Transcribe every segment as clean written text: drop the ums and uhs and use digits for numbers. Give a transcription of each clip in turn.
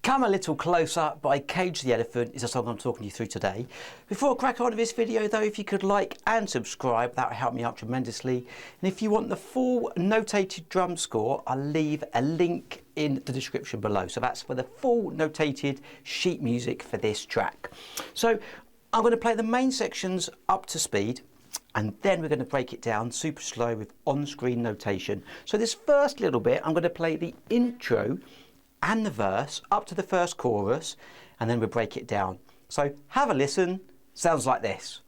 Come a Little Closer by Cage the Elephant is the song I'm talking you through today. Before I crack on with this video though, if you could like and subscribe, that would help me out tremendously. And if you want the full notated drum score, I'll leave a link in the description below. So that's for the full notated sheet music for this track. So I'm going to play the main sections up to speed, and then we're going to break it down super slow with on-screen notation. So this first little bit, I'm going to play the intro and the verse up to the first chorus, and then we'll break it down. So have a listen. Sounds like this.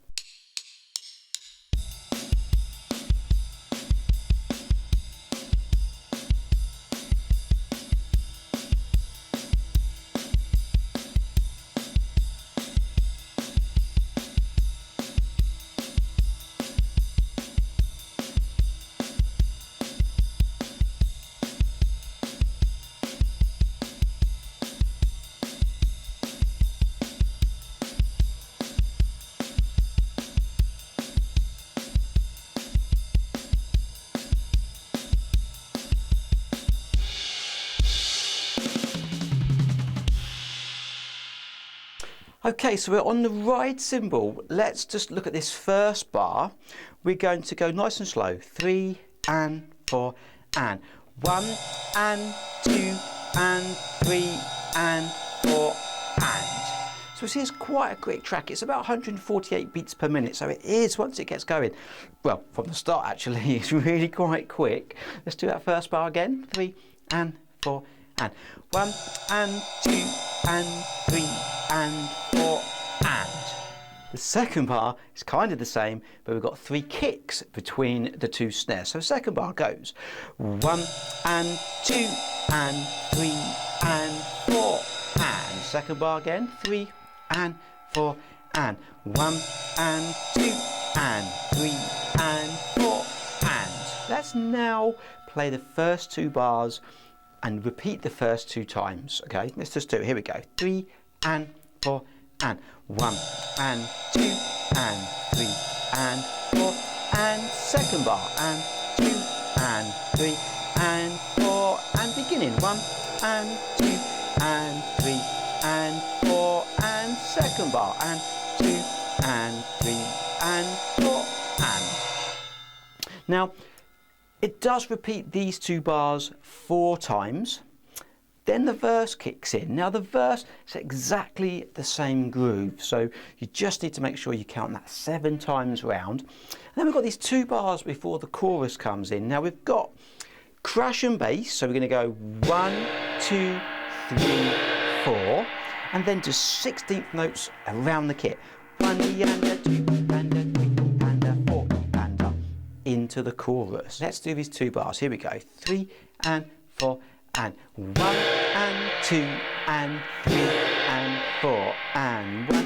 Okay, so we're on the ride cymbal. Let's just look at this first bar. We're going to go nice and slow. 3 and 4 and 1 and 2 and 3 and 4 and. So we see it's quite a quick track. It's about 148 beats per minute. So it is once it gets going. Well, from the start actually, it's really quite quick. Let's do that first bar again. 3 and 4 and 1 and 2 and 3 and 4 and. The second bar is kind of the same, but we've got 3 kicks between the 2 snares. So the second bar goes 1 and 2 and 3 and 4 and. Second bar again, 3 and 4 and 1 and 2 and 3 and 4 and. Let's now play the first 2 bars and repeat the first 2 times. Okay, let's just do it. Here we go. 3 and 4 and 1 and 2 and 3 and 4 and. Second bar and 2 and 3 and 4 and. Beginning 1 and 2 and 3 and 4 and. Second bar and 2 and 3 and 4 and. Now it does repeat these 2 bars 4 times. Then the verse kicks in. Now the verse is exactly the same groove, so you just need to make sure you count that 7 times round. And then we've got these 2 bars before the chorus comes in. Now we've got crash and bass, so we're going to go 1, 2, 3, 4, and then just 16th notes around the kit. 1 and a 2 and a 3 and a 4 and a into the chorus. Let's do these 2 bars. Here we go. 3 and 4 and 1 and 2 and 3 and 4 and 1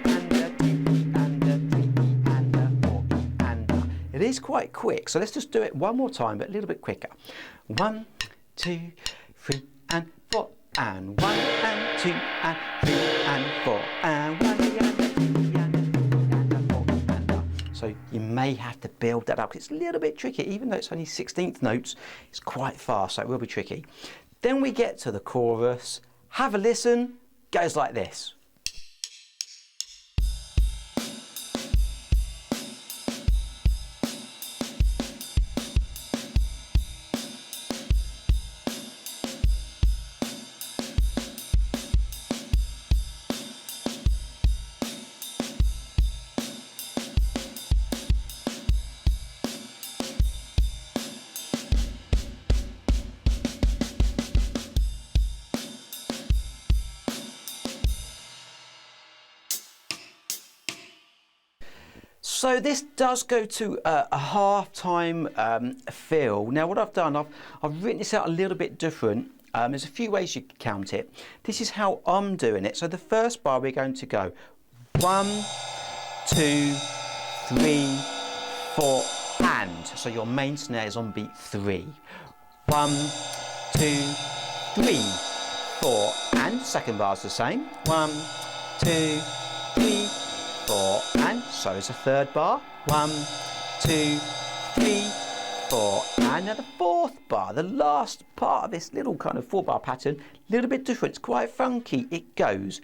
and a 2 and a 3 and a 4 and a. It is quite quick, so let's just do it one more time, but a little bit quicker. 1, 2, 3 and 4 and 1 and 2 and 3 and 4 and 1 and a 2 and a 3 and a 4 and a. So you may have to build that up. It's a little bit tricky, even though it's only 16th notes. It's quite fast, so it will be tricky. Then we get to the chorus. Have a listen. Goes like this. So this does go to a half-time fill. Now what I've done, I've written this out a little bit different. There's a few ways you can count it. This is how I'm doing it. So the first bar we're going to go 1, 2, 3, 4 and. So your main snare is on beat 3. 1, 2, 3, 4 and. Second bar is the same. 1, 2, 3, 4 and. So is the third bar. 1, 2, 3, 4 and. Now the fourth bar, the last part of this little kind of 4-bar pattern, a little bit different. It's quite funky. It goes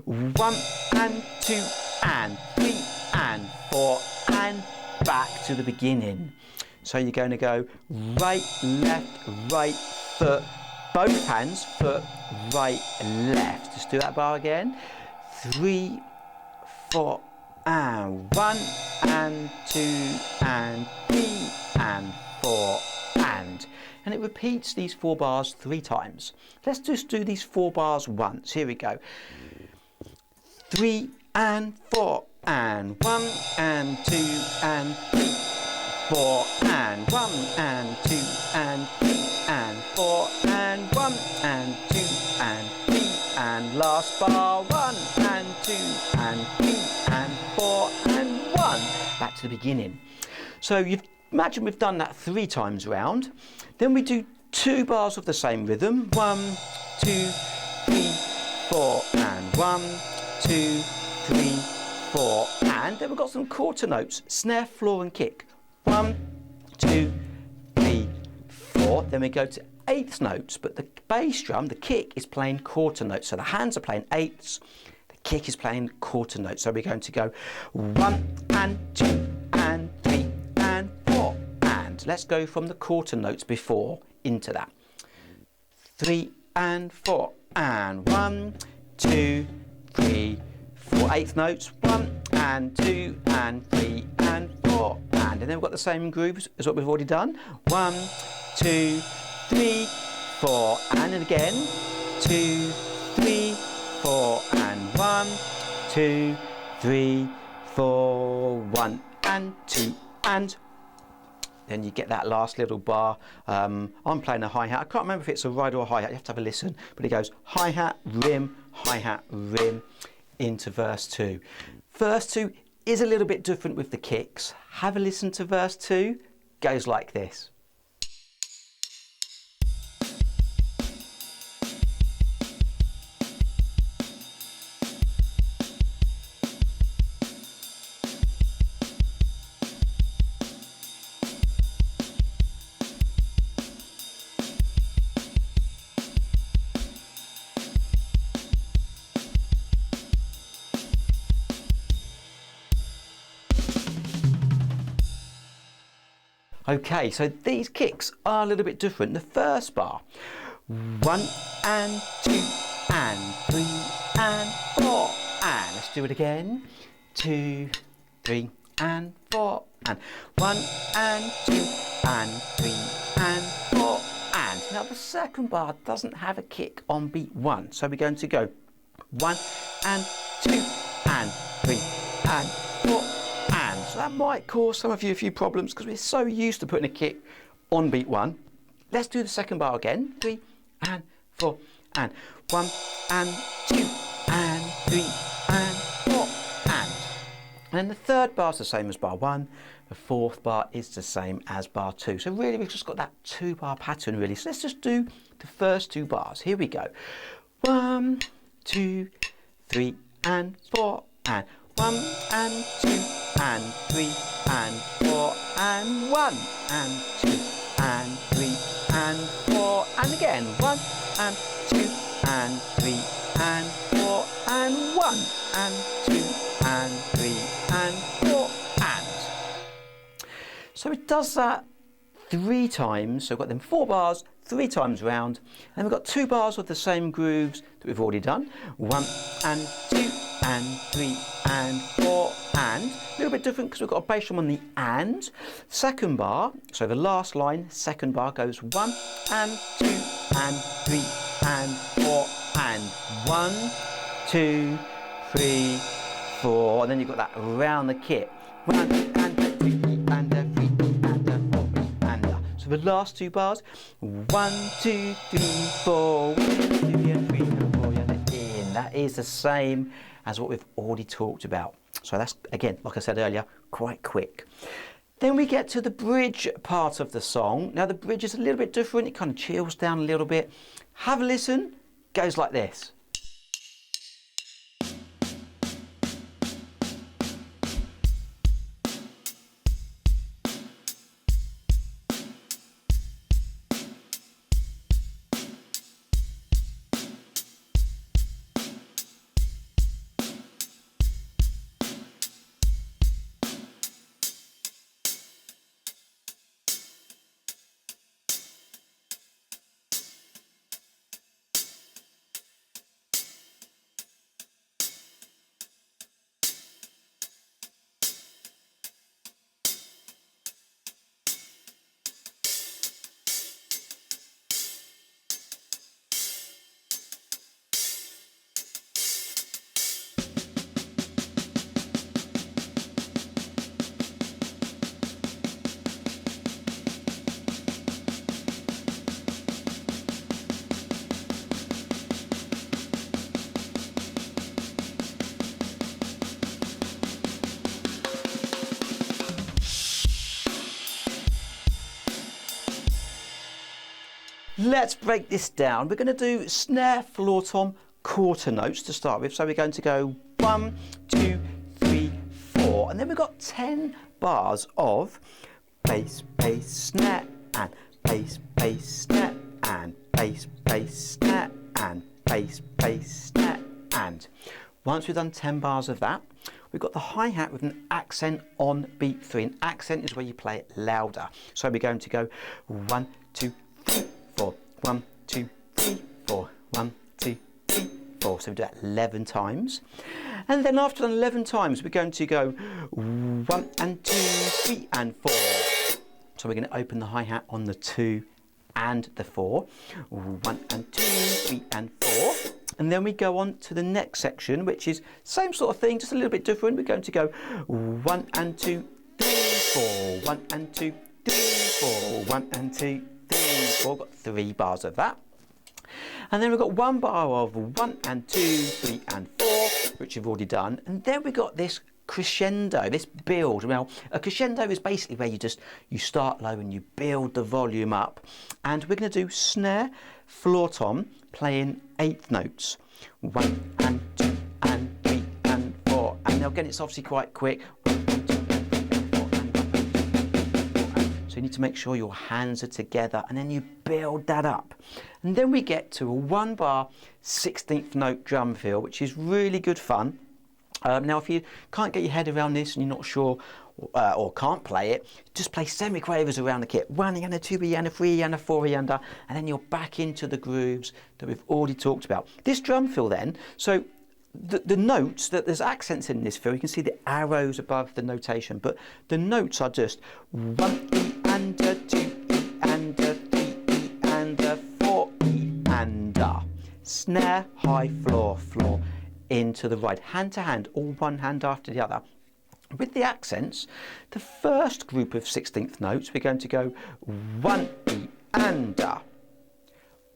1 and 2 and 3 and 4 and back to the beginning. So you're going to go right, right foot, both hands, foot, right, left. Just do that bar again. 3, 4 and 1 and 2 and 3 and 4 and it repeats these 4 bars 3 times. Let's just do these 4 bars once. Here we go. 3 and 4 and 1 and 2 and 3, 4 and 1 and 2 and 3 and 4 and 1 and 2 and 3 and last bar 1 and 2 and 3 and 4 and 1. Back to the beginning. So you've imagine we've done that 3 times round. Then we do 2 bars of the same rhythm. 1, 2, 3, 4 and 1, 2, 3, 4 and then we've got some quarter notes, snare, floor and kick. 1, 2, 3, 4. Then we go to 8th notes, but the bass drum, the kick, is playing quarter notes. So the hands are playing 8ths, the kick is playing quarter notes. So we're going to go 1 and 2 and 3 and 4 and. Let's go from the quarter notes before into that. 3 and 4 and 1, 2, 3, 4. 8th notes. 1 and 2 and 3 and 4 and then we've got the same grooves as what we've already done. 1, 2, 3, 4 and then again 2, 3, 4 and 1, 2, 3, 4, 1 and 2 and then you get that last little bar. I'm playing a hi-hat. I can't remember if it's a ride or a hi-hat. You have to have a listen. But it goes hi-hat, rim, into verse 2. Verse 2 is a little bit different with the kicks. Have a listen to verse 2. Goes like this. Okay, so these kicks are a little bit different. The first bar, 1 and 2 and 3 and 4 and. Let's do it again. 2, 3 and 4 and 1 and 2 and 3 and 4 and. Now the second bar doesn't have a kick on beat 1, so we're going to go 1 and 2 and 3 and 4 and. So that might cause some of you a few problems because we're so used to putting a kick on beat 1. Let's do the second bar again. 3 and 4 and 1 and 2 and 3 and 4 and. And then the third bar is the same as bar 1. The fourth bar is the same as bar 2. So really we've just got that 2-bar pattern really. So let's just do the first 2 bars. Here we go. 1, 2, 3 and 4 and 1 and 2 and 3 and 4 and 1 and 2 and 3 and 4 and again 1 and 2 and 3 and 4 and 1 and 2 and 3 and 4 and. So it does that 3 times. So we've got them 4 bars 3 times round, and we've got 2 bars of the same grooves that we've already done. 1 and 2 and 3 and 4 and. A little bit different because we've got a bass drum on the and. Second bar, so the last line, second bar goes 1 and 2 and 3 and 4 and 1, 2, 3, 4. And then you've got that around the kit. 1 and 3 and 3 and 4 and. So the last 2 bars, 1, 2, 3, 4, 1, 2, 3 and 3 and 4 and in. That is the same as what we've already talked about. So that's, again, like I said earlier, quite quick. Then we get to the bridge part of the song. Now the bridge is a little bit different. It kind of chills down a little bit. Have a listen. Goes like this. let's break this down. We're going to do snare, floor tom, quarter notes to start with. So we're going to go 1, 2, 3, 4, and then we've got 10 bars of bass, bass, snare, and bass, bass, snare, and bass, bass, snare, and bass, bass, snare, and once we've done 10 bars of that, we've got the hi-hat with an accent on beat 3. An accent is where you play it louder. So we're going to go 1, 2, 3, 4, 1, 2, 3, 4, 1, 2, 3, 4. So we do that 11 times. And then after 11 times, we're going to go 1 and 2, 3 and 4. So we're going to open the hi-hat on the 2 and the 4. 1 and 2, 3 and 4. And then we go on to the next section, which is same sort of thing, just a little bit different. We're going to go 1 and 2, 3, 4, 1 and 2, 3, 4, 1 and 2, 3, 4. Got 3 bars of that. And then we've got 1 bar of 1 and 2, 3 and 4, which we've already done. And then we've got this crescendo, this build. Well, a crescendo is basically where you start low and you build the volume up. And we're going to do snare, floor tom, playing 8th notes. 1 and 2 and 3 and 4. And now again, it's obviously quite quick. 1 and 2 and 3 and 4 and 1 and 2 and 3 and 4 and. So you need to make sure your hands are together and then you build that up. And then we get to a 1 bar 16th note drum fill, which is really good fun. Now, if you can't get your head around this and you're not sure or can't play it, just play semi-quavers around the kit. 1 and a 2 and a 3 and a 4 and then you're back into the grooves that we've already talked about. This drum fill then, so the notes, that there's accents in this fill, you can see the arrows above the notation, but the notes are just 1 E and a 2 E and a 3 E and a 4 E and a. Snare, high, floor, floor. Into the right, hand to hand, all one hand after the other. With the accents, the first group of 16th notes, we're going to go 1 E and a,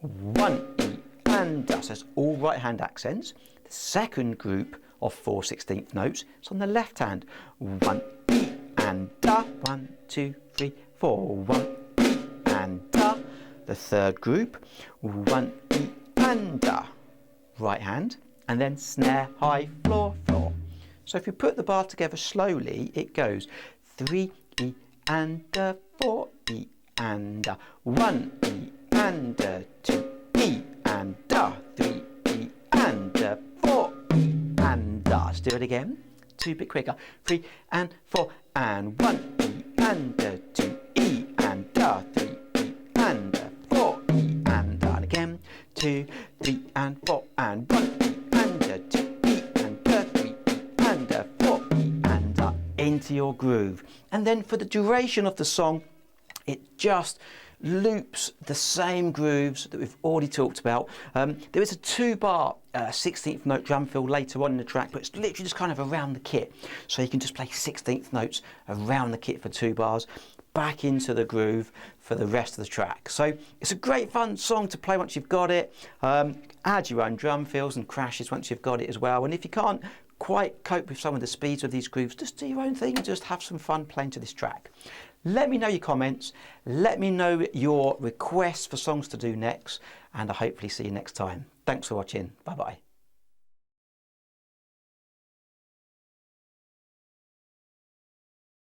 1 E and a. So it's all right hand accents. The second group of 4 16th notes, it's on the left hand. 1 E and a, 1, 2, 3, 4, 1 E and a. The third group, 1 E and a, right hand. And then snare, high, floor, floor. So if you put the bar together slowly, it goes 3 E and a 4 E and a 1 E and a 2 E and a 3 E and a 4 E and a. Let's do it again. 2 bit quicker. 3 and 4 and 1 E and a 2 E and a 3 E and a 4 E and a. And again. 2, 3 and 4 and 1 E. Into your groove. And then for the duration of the song, it just loops the same grooves that we've already talked about. There is a 2 bar 16th note drum fill later on in the track, but it's literally just kind of around the kit. So you can just play 16th notes around the kit for 2 bars, back into the groove for the rest of the track. So it's a great fun song to play once you've got it. Add your own drum fills and crashes once you've got it as well. And if you can't quite cope with some of the speeds of these grooves, just do your own thing and just have some fun playing to this track. Let me know your comments, let me know your requests for songs to do next, and I'll hopefully see you next time. Thanks for watching. Bye bye.